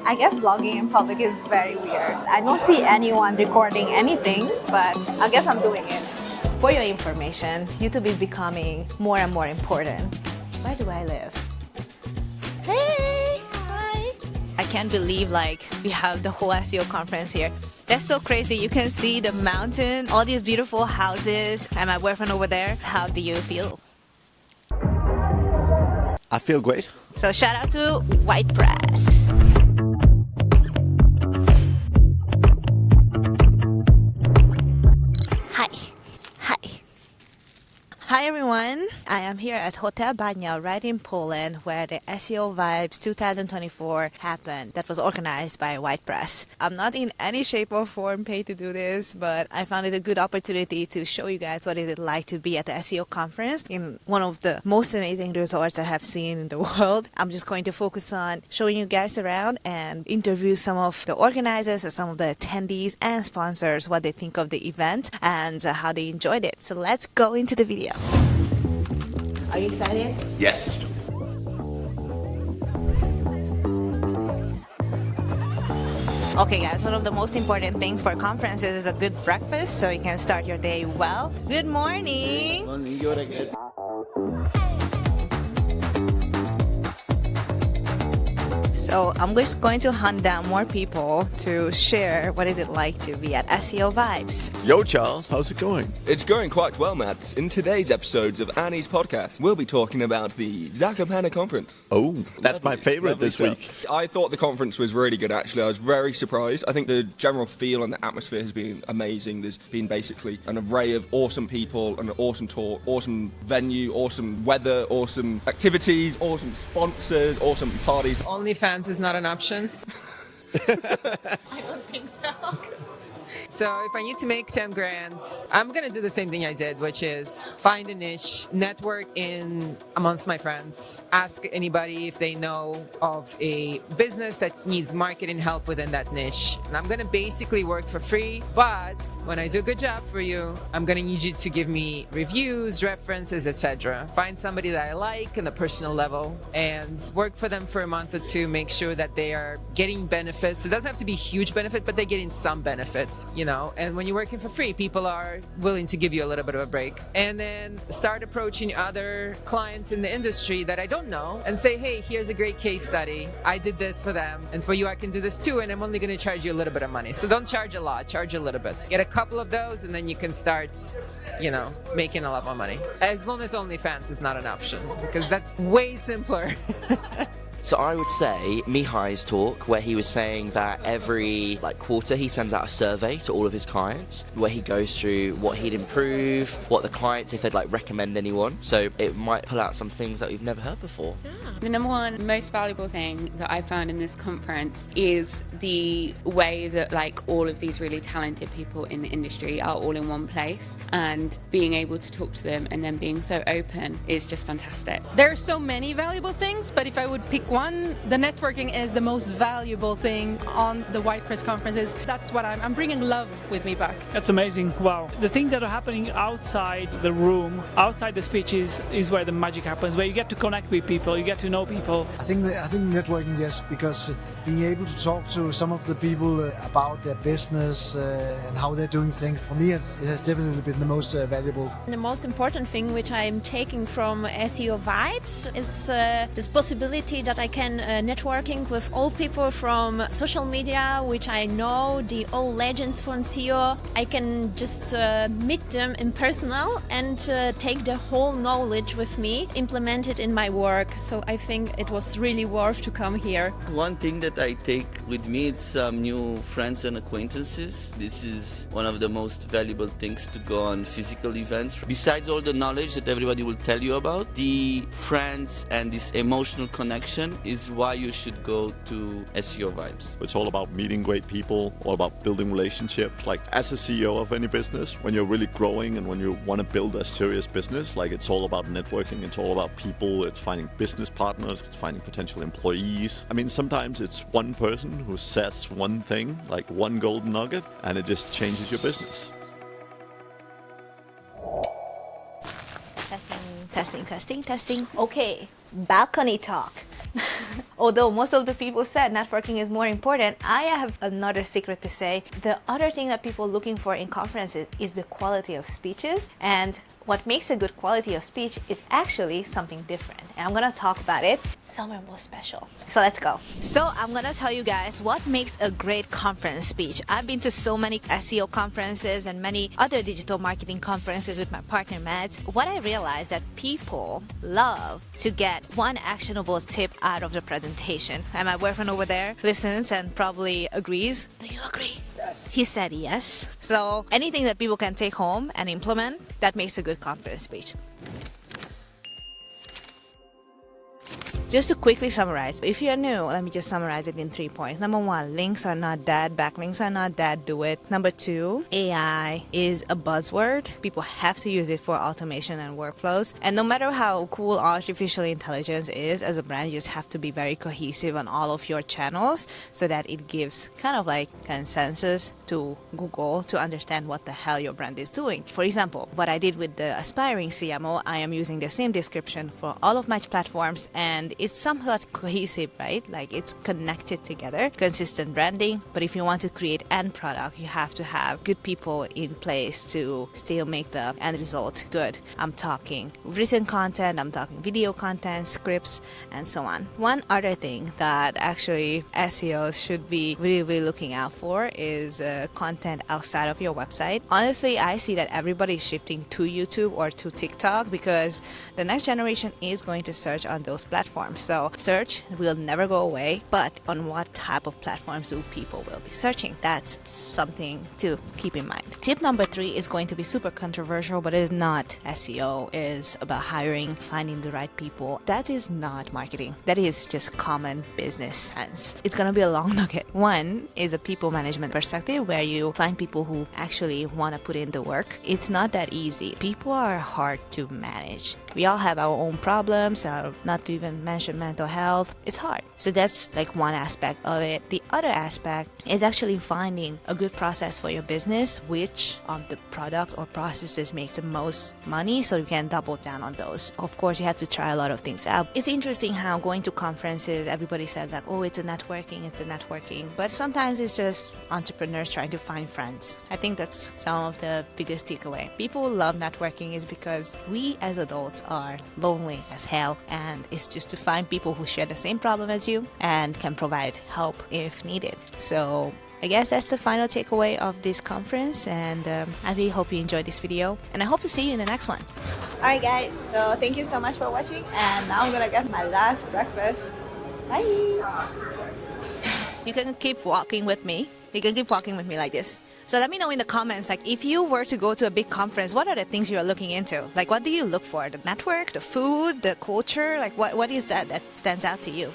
I guess vlogging in public is very weird. I don't see anyone recording anything, but I guess I'm doing it. For your information, YouTube is becoming more and more important. Where do I live? Hey! Hi! I can't believe we have the whole SEO conference here. That's so crazy. You can see the mountain, all these beautiful houses, and my boyfriend over there. How do you feel? I feel great. So shout out to White Press. Hi. Hi. Hi everyone, I am here at Hotel Banya right in Poland where the SEO Vibes 2024 happened that was organized by White Press. I'm not in any shape or form paid to do this, but I found it a good opportunity to show you guys what is it like to be at the SEO conference in one of the most amazing resorts I have seen in the world. I'm just going to focus on showing you guys around and interview some of the organizers or some of the attendees and sponsors what they think of the event and how they enjoyed it. So let's go into the video. Are you excited? Yes. Okay guys, one of the most important things for conferences is a good breakfast so you can start your day well. Good morning! So I'm just going to hunt down more people to share what is it like to be at SEO Vibes. Yo, Charles, how's it going? It's going quite well, Matt. In today's episodes of Annie's podcast, we'll be talking about the Zakopane conference. Oh, that's my favorite this week. I thought the conference was really good, actually. I was very surprised. I think the general feel and the atmosphere has been amazing. There's been basically an array of awesome people, an awesome talk, awesome venue, awesome weather, awesome activities, awesome sponsors, awesome parties. OnlyFans is not an option. I don't think so. So if I need to make 10 grand, I'm going to do the same thing I did, which is find a niche, network in amongst my friends, ask anybody if they know of a business that needs marketing help within that niche. And I'm going to basically work for free, but when I do a good job for you, I'm going to need you to give me reviews, references, etc. Find somebody that I like on a personal level and work for them for a month or two, make sure that they are getting benefits. It doesn't have to be huge benefit, but they're getting some benefits. And when you're working for free, people are willing to give you a little bit of a break. And then start approaching other clients in the industry that I don't know and say, hey, here's a great case study. I did this for them. And for you, I can do this too. And I'm only going to charge you a little bit of money. So don't charge a lot, charge a little bit. Get a couple of those and then you can start, making a lot more money. As long as OnlyFans is not an option, because that's way simpler. So I would say Mihai's talk, where he was saying that every quarter he sends out a survey to all of his clients, where he goes through what he'd improve, what the clients, if they'd recommend anyone. So it might pull out some things that we've never heard before. The number one most valuable thing that I found in this conference is the way that all of these really talented people in the industry are all in one place, and being able to talk to them and then being so open is just fantastic. There are so many valuable things, but if I would pick one, the networking is the most valuable thing on the White Press conferences. That's what I'm bringing love with me back. That's amazing. Wow. The things that are happening outside the room, outside the speeches, is where the magic happens, where you get to connect with people, you get to know people. I think networking, yes, because being able to talk to some of the people about their business and how they're doing things, for me, it has definitely been the most valuable. The most important thing which I'm taking from SEO Vibes is this possibility that I can networking with all people from social media, which I know, the all legends from SEO. I can just meet them in personal and take the whole knowledge with me, implement it in my work. So I think it was really worth to come here. One thing that I take with me is some new friends and acquaintances. This is one of the most valuable things to go on physical events. Besides all the knowledge that everybody will tell you about, the friends and this emotional connection is why you should go to SEO Vibes. It's all about meeting great people, all about building relationships. As a CEO of any business, when you're really growing and when you want to build a serious business, it's all about networking, it's all about people, it's finding business partners, it's finding potential employees. I mean, sometimes it's one person who says one thing, one golden nugget, and it just changes your business. Testing. Okay, balcony talk. although most of the people said networking is more important, I have another secret to say. The other thing that people are looking for in conferences is the quality of speeches, and what makes a good quality of speech is actually something different, and I'm gonna talk about it somewhere more special. So let's go. So I'm gonna tell you guys what makes a great conference speech. I've been to so many SEO conferences and many other digital marketing conferences with my partner Mads. What I realized that people love to get one actionable tip out of the presentation. And my boyfriend over there listens and probably agrees. Do you agree? He said yes. So anything that people can take home and implement, that makes a good conference speech. Just to quickly summarize, if you're new, let me just summarize it in 3 points. Number 1, links are not dead, backlinks are not dead, do it. Number 2, AI is a buzzword. People have to use it for automation and workflows. And no matter how cool artificial intelligence is, as a brand, you just have to be very cohesive on all of your channels so that it gives kind of like consensus to Google to understand what the hell your brand is doing. For example, what I did with the aspiring CMO, I am using the same description for all of my platforms, and it's somewhat cohesive, right? Like it's connected together, consistent branding. But if you want to create end product, you have to have good people in place to still make the end result good. I'm talking written content, I'm talking video content, scripts, and so on. One other thing that actually SEOs should be really looking out for is content outside of your website. Honestly, I see that everybody's shifting to YouTube or to TikTok because the next generation is going to search on those platforms. So search will never go away, but on what type of platforms do people will be searching? That's something to keep in mind. Tip number 3 is going to be super controversial, but it is not. SEO is about hiring, finding the right people. That is not marketing. That is just common business sense. It's going to be a long nugget. One is a people management perspective where you find people who actually want to put in the work. It's not that easy. People are hard to manage. We all have our own problems, not to even mention mental health. It's hard. So that's like one aspect of it. The other aspect is actually finding a good process for your business, which of the product or processes make the most money, so you can double down on those. Of course, you have to try a lot of things out. It's interesting how going to conferences, everybody says like, oh, it's the networking. But sometimes it's just entrepreneurs trying to find friends. I think that's some of the biggest takeaway. People love networking is because we as adults are lonely as hell, and it's just to find people who share the same problem as you and can provide help if needed. So I guess that's the final takeaway of this conference, and I really hope you enjoyed this video, and I hope to see you in the next one. Alright guys, so thank you so much for watching, and now I'm gonna get my last breakfast. Bye! You can keep walking with me. You can keep walking with me like this. So let me know in the comments, like if you were to go to a big conference, what are the things you are looking into? Like what do you look for? The network, the food, the culture? Like what is that stands out to you?